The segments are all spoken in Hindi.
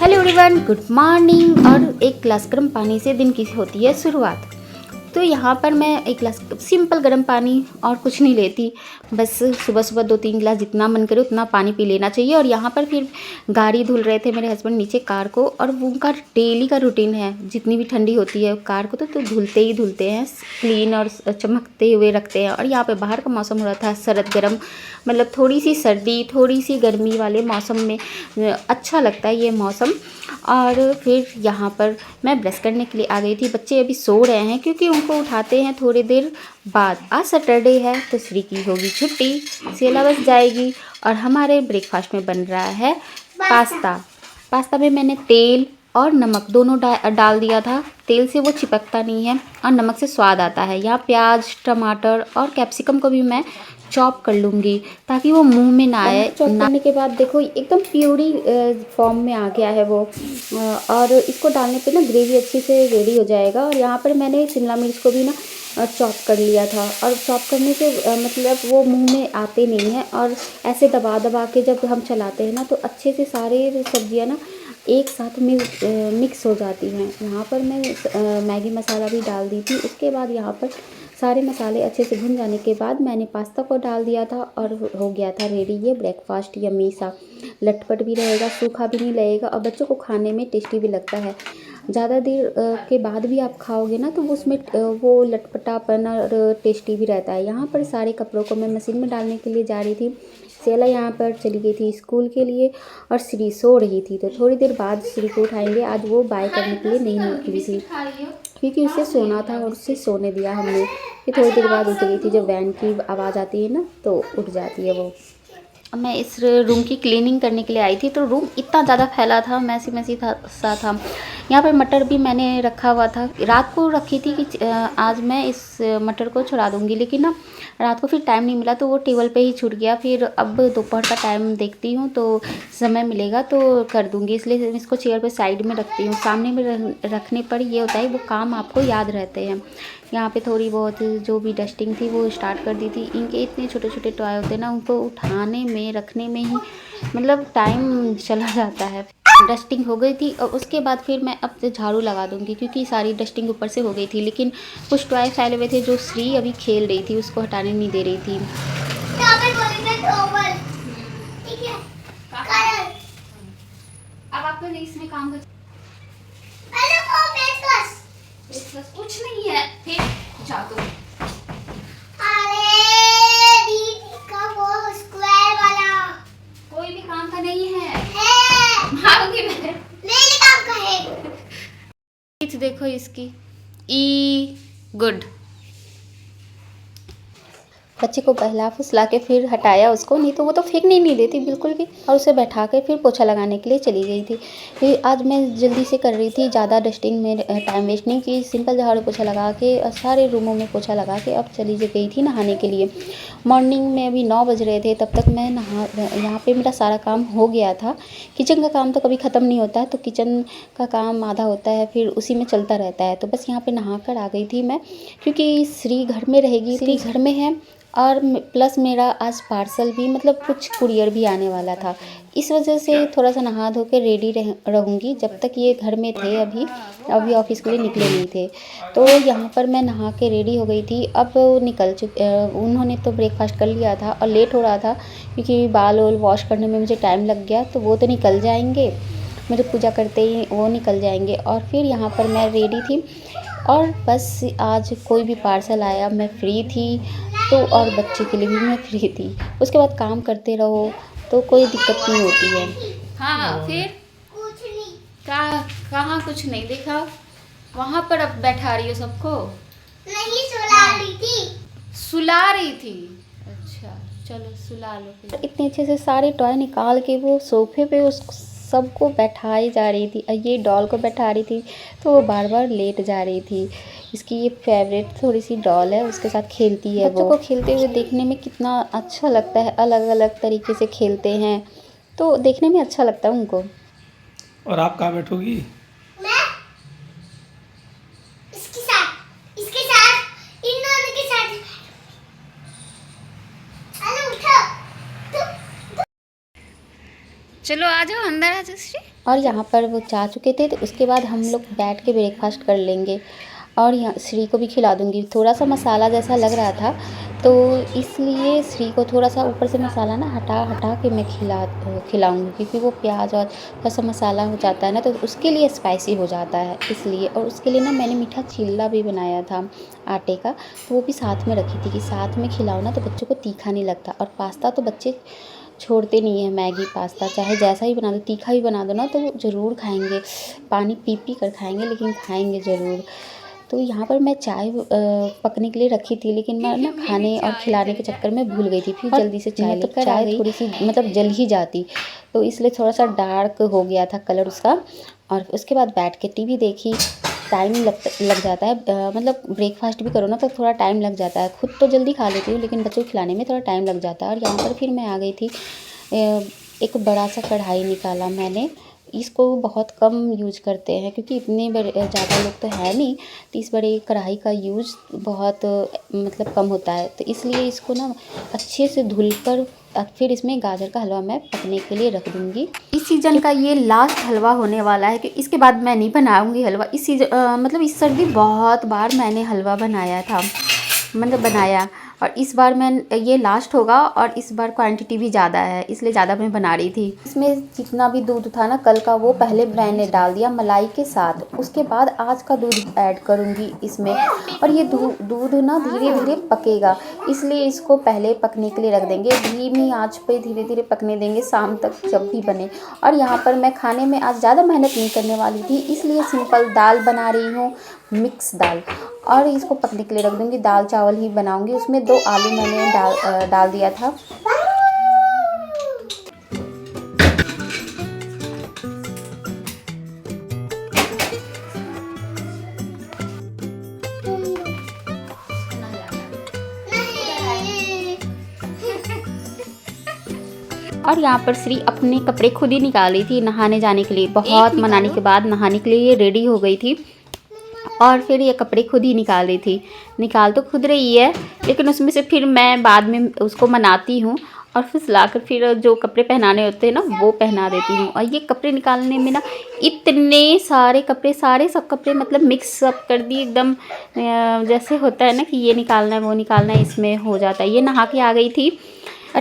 Hello everyone, good morning. और एक गिलास गर्म पानी से दिन की होती है शुरुआत। तो यहाँ पर मैं एक गिलास सिंपल गर्म पानी और कुछ नहीं लेती, बस सुबह सुबह 2-3 गिलास जितना मन करे उतना पानी पी लेना चाहिए। और यहाँ पर फिर गाड़ी धुल रहे थे मेरे हस्बैंड नीचे कार को, और वो उनका डेली का रूटीन है, जितनी भी ठंडी होती है कार को तो धुलते ही धुलते हैं, क्लीन और चमकते हुए रखते हैं। और यहाँ पे बाहर का मौसम हो रहा था सरद गर्म, मतलब थोड़ी सी सर्दी थोड़ी सी गर्मी वाले मौसम में अच्छा लगता है ये मौसम। और फिर यहाँ पर मैं ब्रश करने के लिए आ गई थी। बच्चे अभी सो रहे हैं क्योंकि उनको उठाते हैं थोड़ी देर बाद। आज सैटरडे है तो श्री की होगी छुट्टी, सिलेबस जाएगी। और हमारे ब्रेकफास्ट में बन रहा है पास्ता में मैंने तेल और नमक दोनों डाल दिया था। तेल से वो चिपकता नहीं है और नमक से स्वाद आता है। यहाँ प्याज, टमाटर और कैप्सिकम को भी मैं चॉप कर लूँगी ताकि वो मुंह में ना आए। चॉप करने के बाद देखो एकदम प्यूरी फॉर्म में आ गया है वो। और इसको डालने पे ना ग्रेवी अच्छी से रेडी हो जाएगा। और यहाँ पर मैंने शिमला मिर्च को भी ना चॉप कर लिया था। और चॉप करने से मतलब वो मुंह में आते नहीं हैं, और ऐसे दबा दबा के जब हम चलाते हैं ना तो अच्छे से सारे सब्जियाँ ना एक साथ में मिक्स हो जाती हैं। यहाँ पर मैं मैगी मसाला भी डाल दी थी। उसके बाद यहाँ पर सारे मसाले अच्छे से भुन जाने के बाद मैंने पास्ता को डाल दिया था और हो गया था रेडी ये ब्रेकफास्ट। यम्मी सा, लटपट भी रहेगा, सूखा भी नहीं लगेगा और बच्चों को खाने में टेस्टी भी लगता है। ज़्यादा देर के बाद भी आप खाओगे ना तो उसमें वो लटपटापन और टेस्टी भी रहता है। यहाँ पर सारे कपड़ों को मैं मशीन में डालने के लिए जा रही थी। सेला यहाँ पर चली गई थी स्कूल के लिए और श्री सो रही थी, तो थोड़ी देर बाद श्री को उठाएंगे। आज वो बाय करने के लिए नहीं निकली थी क्योंकि उसे सोना था और उसे सोने दिया हमने। फिर थोड़ी देर बाद उठ गई थी। जब वैन की आवाज़ आती है ना तो उठ जाती है वो। मैं इस रूम की क्लीनिंग करने के लिए आई थी तो रूम इतना ज़्यादा फैला था, मैसी सा था। यहाँ पर मटर भी मैंने रखा हुआ था, रात को रखी थी कि आज मैं इस मटर को छुड़ा दूँगी, लेकिन ना रात को फिर टाइम नहीं मिला तो वो टेबल पे ही छूट गया। फिर अब दोपहर का टाइम देखती हूँ तो समय मिलेगा तो कर दूँगी, इसलिए इसको चेयर पे साइड में रखती हूँ। सामने में रखने पर ये होता है वो काम आपको याद रहते हैं। यहाँ पे थोड़ी बहुत जो भी डस्टिंग थी वो स्टार्ट कर दी थी। इनके इतने छोटे छोटे टॉय होते हैं ना, उनको उठाने में रखने में ही मतलब टाइम चला जाता है। डस्टिंग हो गई थी और उसके बाद फिर मैं अब झाड़ू लगा दूंगी क्योंकि सारी डस्टिंग ऊपर से हो गई थी। लेकिन कुछ टॉय फैले हुए थे जो श्री अभी खेल रही थी, उसको हटाने नहीं दे रही थी। अब आपको इसमें काम कर कुछ नहीं है, फिर जा दो। अरे दीदी का वो स्क्वायर वाला कोई भी काम का नहीं है, मारूंगी मैं। मेरे काम का है। देखो इसकी ई गुड। बच्चे को बहला फुसला के फिर हटाया उसको, नहीं तो वो तो फेंकने नहीं देती बिल्कुल भी। और उसे बैठा के फिर पोछा लगाने के लिए चली गई थी। फिर आज मैं जल्दी से कर रही थी, ज़्यादा डस्टिंग में टाइम वेस्ट नहीं की। सिंपल झाड़ू पोछा लगा के सारे रूमों में पोछा लगा के अब चली गई थी नहाने के लिए। मॉर्निंग में अभी 9 बज रहे थे, तब तक मैं यहाँ पर मेरा सारा काम हो गया था। किचन का काम तो कभी ख़त्म नहीं होता है, तो किचन का काम आधा होता है फिर उसी में चलता रहता है। तो बस यहाँ पर नहा कर आ गई थी मैं, क्योंकि श्री घर में रहेगी, श्री घर में है। और प्लस मेरा आज पार्सल भी मतलब कुछ कुरियर भी आने वाला था, इस वजह से थोड़ा सा नहा धो के रेडी रहूँगी। जब तक ये घर में थे अभी ऑफिस के लिए निकले नहीं थे। तो यहाँ पर मैं नहा के रेडी हो गई थी। अब उन्होंने तो ब्रेकफास्ट कर लिया था और लेट हो रहा था क्योंकि बाल वाल वॉश करने में मुझे टाइम लग गया, तो वो तो निकल जाएंगे, मेरे पूजा करते ही वो निकल जाएंगे। और फिर यहाँ पर मैं रेडी थी और बस आज कोई भी पार्सल आया मैं फ्री थी तो, और बच्चे के लिए भी मैं फ्री थी। उसके बाद काम करते रहो तो कोई दिक्कत नहीं होती है। हाँ फिर कुछ नहीं, कहाँ कुछ नहीं देखा, वहाँ पर अब बैठा रही हो सबको। नहीं सुला रही थी। सुला रही थी, अच्छा चलो सुला लो फिर। इतने अच्छे से सारे टॉय निकाल के वो सोफे पे उस सबको बैठाई जा रही थी। ये डॉल को बैठा रही थी तो वो बार बार लेट जा रही थी। इसकी ये फेवरेट थोड़ी सी डॉल है, उसके साथ खेलती है। बच्चों को खेलते हुए देखने में कितना अच्छा लगता है, अलग अलग तरीके से खेलते हैं तो देखने में अच्छा लगता है उनको। और आप कहाँ बैठोगी? मैं इसके साथ इन दोनों के साथ। हेलो उठो। चलो आ जाओ, अंदर आ जाओ श्री। और यहाँ पर वो जा चुके थे, तो उसके बाद हम लोग बैठ के ब्रेकफास्ट कर लेंगे और यहाँ श्री को भी खिला दूँगी। थोड़ा सा मसाला जैसा लग रहा था, तो इसलिए श्री को थोड़ा सा ऊपर से मसाला ना हटा हटा के मैं खिलाऊँगी, क्योंकि वो प्याज और थोड़ा सा मसाला हो जाता है ना, तो उसके लिए स्पाइसी हो जाता है इसलिए। और उसके लिए ना मैंने मीठा चिल्ला भी बनाया था आटे का, तो वो भी साथ में रखी थी कि साथ में खिलाओ ना तो बच्चों को तीखा नहीं लगता। और पास्ता तो बच्चे छोड़ते नहीं है, मैगी पास्ता चाहे जैसा ही बना दो, तीखा भी बना दो ना तो वो ज़रूर खाएंगे, पानी पी पी कर खाएंगे लेकिन खाएंगे ज़रूर। तो यहाँ पर मैं चाय पकने के लिए रखी थी, लेकिन मैं ना खाने और खिलाने के चक्कर में भूल गई थी। फिर जल्दी से चाय लेकर चाय थोड़ी सी मतलब जल ही जाती, तो इसलिए थोड़ा सा डार्क हो गया था कलर उसका। और उसके बाद बैठ के टीवी देखी। टाइम लग जाता है, मतलब ब्रेकफास्ट भी करो ना तो थोड़ा टाइम लग जाता है। खुद तो जल्दी खा लेती हूँ लेकिन बच्चों को खिलाने में थोड़ा टाइम लग जाता है। और यहाँ पर फिर मैं आ गई थी, एक बड़ा सा कढ़ाई निकाला मैंने। इसको बहुत कम यूज करते हैं क्योंकि इतने बड़े ज़्यादा लोग तो है नहीं, तो इस बड़े कढ़ाई का यूज बहुत मतलब कम होता है। तो इसलिए इसको ना अच्छे से धुलकर फिर इसमें गाजर का हलवा मैं पकने के लिए रख दूँगी। इस सीज़न का ये लास्ट हलवा होने वाला है कि इसके बाद मैं नहीं बनाऊँगी हलवा। इस सीज़न मतलब इस सर्दी बहुत बार मैंने हलवा बनाया था, मतलब बनाया, और इस बार मैं ये लास्ट होगा। और इस बार क्वांटिटी भी ज़्यादा है इसलिए ज़्यादा मैं बना रही थी। इसमें जितना भी दूध था ना कल का, वो पहले मैंने डाल दिया मलाई के साथ। उसके बाद आज का दूध ऐड करूँगी इसमें। और ये दूध ना धीरे धीरे पकेगा, इसलिए इसको पहले पकने के लिए रख देंगे। धीमी आंच पे धीरे धीरे पकने देंगे शाम तक जब भी बने। और यहाँ पर मैं खाने में आज ज़्यादा मेहनत नहीं करने वाली थी, इसलिए सिंपल दाल बना रही हूँ, मिक्स दाल, और इसको पकने के लिए रख दूँगी। दाल चावल ही बनाऊँगी। उसमें 2 आलू मैंने डाल दिया था। और यहाँ पर श्री अपने कपड़े खुद ही निकाली थी नहाने जाने के लिए। बहुत मनाने के बाद नहाने के लिए ये रेडी हो गई थी और फिर ये कपड़े खुद ही निकाल रही थी। निकाल तो खुद रही है, लेकिन उसमें से फिर मैं बाद में उसको मनाती हूँ और फिर लाकर फिर जो कपड़े पहनाने होते हैं ना वो पहना देती हूँ। और ये कपड़े निकालने में ना इतने सारे कपड़े, सब कपड़े मतलब मिक्स अप कर दिए एकदम। जैसे होता है ना कि ये निकालना है वो निकालना है, इसमें हो जाता है। ये नहा के आ गई थी,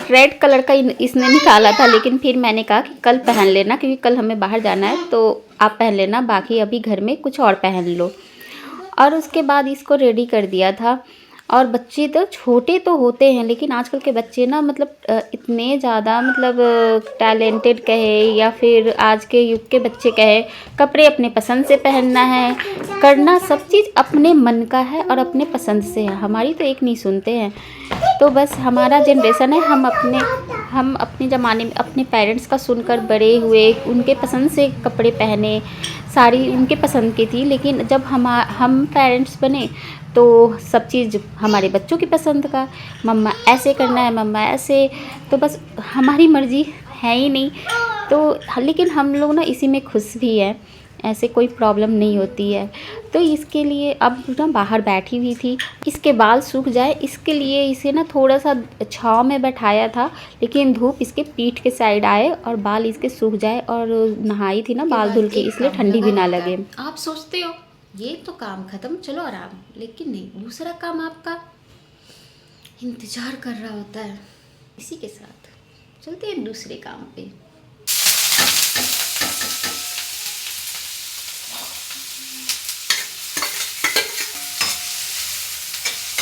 रेड कलर का इसने निकाला था, लेकिन फिर मैंने कहा कि कल पहन लेना, क्योंकि कल हमें बाहर जाना है तो आप पहन लेना, बाकी अभी घर में कुछ और पहन लो। और उसके बाद इसको रेडी कर दिया था। और बच्चे तो छोटे तो होते हैं, लेकिन आजकल के बच्चे ना मतलब इतने ज़्यादा मतलब टैलेंटेड कहे या फिर आज के युग के बच्चे कहे, कपड़े अपने पसंद से पहनना है, करना सब चीज़ अपने मन का है और अपने पसंद से है। हमारी तो एक नहीं सुनते हैं। तो बस हमारा जनरेशन है, हम अपने ज़माने में अपने पेरेंट्स का सुनकर बड़े हुए, उनके पसंद से कपड़े पहने, साड़ी उनके पसंद की थी। लेकिन जब हम पेरेंट्स बने तो सब चीज़ हमारे बच्चों की पसंद का, मम्मा ऐसे करना है, मम्मा ऐसे, तो बस हमारी मर्ज़ी है ही नहीं। तो लेकिन हम लोग ना इसी में खुश भी हैं, ऐसे कोई प्रॉब्लम नहीं होती है। तो इसके लिए अब ना बाहर बैठी हुई थी, इसके बाल सूख जाए इसके लिए इसे ना थोड़ा सा छाँव में बैठाया था, लेकिन धूप इसके पीठ के साइड आए और बाल इसके सूख जाए। और नहाई थी ना बाल धुल के, इसलिए ठंडी भी ना लगे। आप सोचते हो ये तो काम ख़त्म, चलो आराम, लेकिन नहीं, दूसरा काम आपका इंतज़ार कर रहा होता है। इसी के साथ चलते हैं दूसरे काम पे।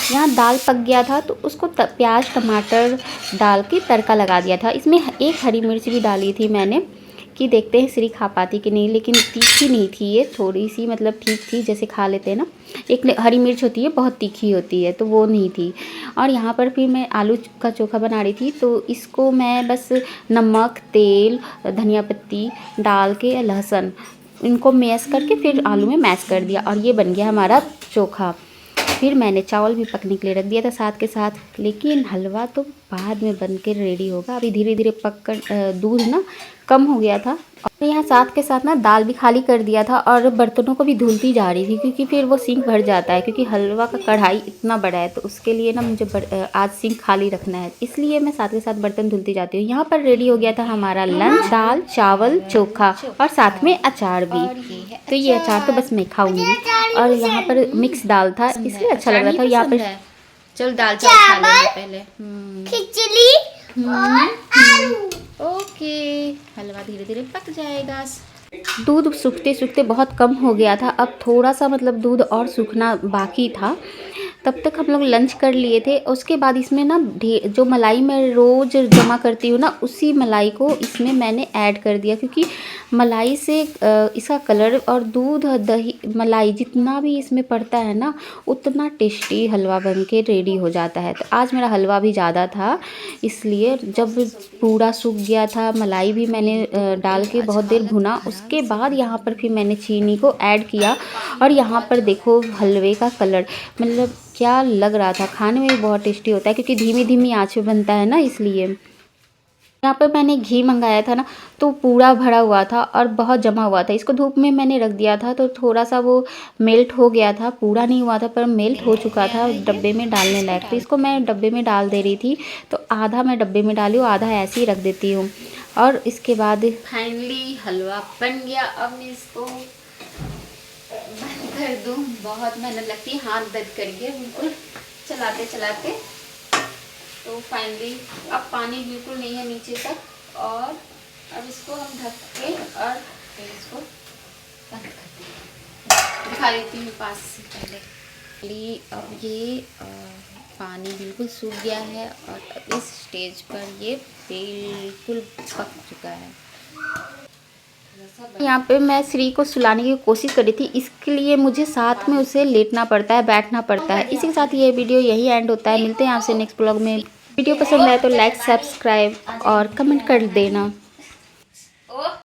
यहाँ दाल पक गया था तो उसको प्याज टमाटर डाल के तड़का लगा दिया था। इसमें एक हरी मिर्च भी डाली थी मैंने कि देखते हैं श्री खा पाती कि नहीं, लेकिन तीखी नहीं थी ये, थोड़ी सी मतलब ठीक थी, जैसे खा लेते हैं ना। एक हरी मिर्च होती है बहुत तीखी होती है, तो वो नहीं थी। और यहाँ पर फिर मैं आलू का चोखा बना रही थी, तो इसको मैं बस नमक, तेल, धनिया पत्ती डाल के लहसुन इनको मैश करके फिर आलू में मैश कर दिया और ये बन गया हमारा चोखा। फिर मैंने चावल भी पकने के लिए रख दिया था साथ के साथ, लेकिन हलवा तो बाद में बन के रेडी होगा। अभी धीरे धीरे पक कर दूध ना कम हो गया था और यहाँ साथ के साथ ना दाल भी खाली कर दिया था और बर्तनों को भी धुलती जा रही थी, क्योंकि फिर वो सिंक भर जाता है, क्योंकि हलवा का कढ़ाई इतना बड़ा है तो उसके लिए ना मुझे आज सिंक खाली रखना है, इसलिए मैं साथ के साथ बर्तन धुलती जाती हूँ। यहाँ पर रेडी हो गया था हमारा लंच, दाल चावल चोखा और साथ में अचार भी। तो ये अचार तो बस मैं खाऊंगी और यहाँ पर मिक्स दाल था इसलिए अच्छा लग रहा था। यहाँ पर चलो दाल चावल खा लेंगे पहले, खिचड़ी और आलू। ओके, हलवा धीरे धीरे पक जाएगा। दूध सूखते सूखते बहुत कम हो गया था, अब थोड़ा सा मतलब दूध और सूखना बाकी था। तब तक हम लोग लंच कर लिए थे। उसके बाद इसमें ना जो मलाई मैं रोज़ जमा करती हूँ ना, उसी मलाई को इसमें मैंने ऐड कर दिया, क्योंकि मलाई से इसका कलर और दूध दही मलाई जितना भी इसमें पड़ता है ना, उतना टेस्टी हलवा बन के रेडी हो जाता है। तो आज मेरा हलवा भी ज़्यादा था, इसलिए जब पूरा सूख गया था, मलाई भी मैंने डाल के बहुत देर भुना। उसके बाद यहाँ पर फिर मैंने चीनी को ऐड किया और यहाँ पर देखो हलवे का कलर मतलब क्या लग रहा था। खाने में भी बहुत टेस्टी होता है, क्योंकि धीमी धीमी आंच पे बनता है ना, इसलिए। यहाँ पर मैंने घी मंगाया था ना, तो पूरा भरा हुआ था और बहुत जमा हुआ था। इसको धूप में मैंने रख दिया था तो थोड़ा सा वो मेल्ट हो गया था, पूरा नहीं हुआ था पर मेल्ट हो चुका था डब्बे में डालने लायक। तो इसको मैं डब्बे में डाल दे रही थी, तो आधा मैं डब्बे में डाली हूँ, आधा ऐसे ही रख देती हूँ। और इसके बाद फाइनली हलवा बन गया। अब मैं इसको बंद कर दूँ, बहुत मेहनत लगती है, हाथ दर्द करिए बिल्कुल चलाते चलाते। तो फाइनली अब पानी बिल्कुल नहीं है नीचे तक, और अब इसको हम ढक के और फिर इसको बंद करते हैं। दिखा देती हूँ पास से पहले। अब ये पानी बिल्कुल सूख गया है और इस स्टेज पर ये बिल्कुल पक चुका है। यहाँ पे मैं श्री को सुलाने की कोशिश कर रही थी, इसके लिए मुझे साथ में उसे लेटना पड़ता है, बैठना पड़ता है। इसी के साथ ये वीडियो यही एंड होता है। मिलते हैं आपसे नेक्स्ट ब्लॉग में। वीडियो पसंद आए तो लाइक सब्सक्राइब और कमेंट कर देना।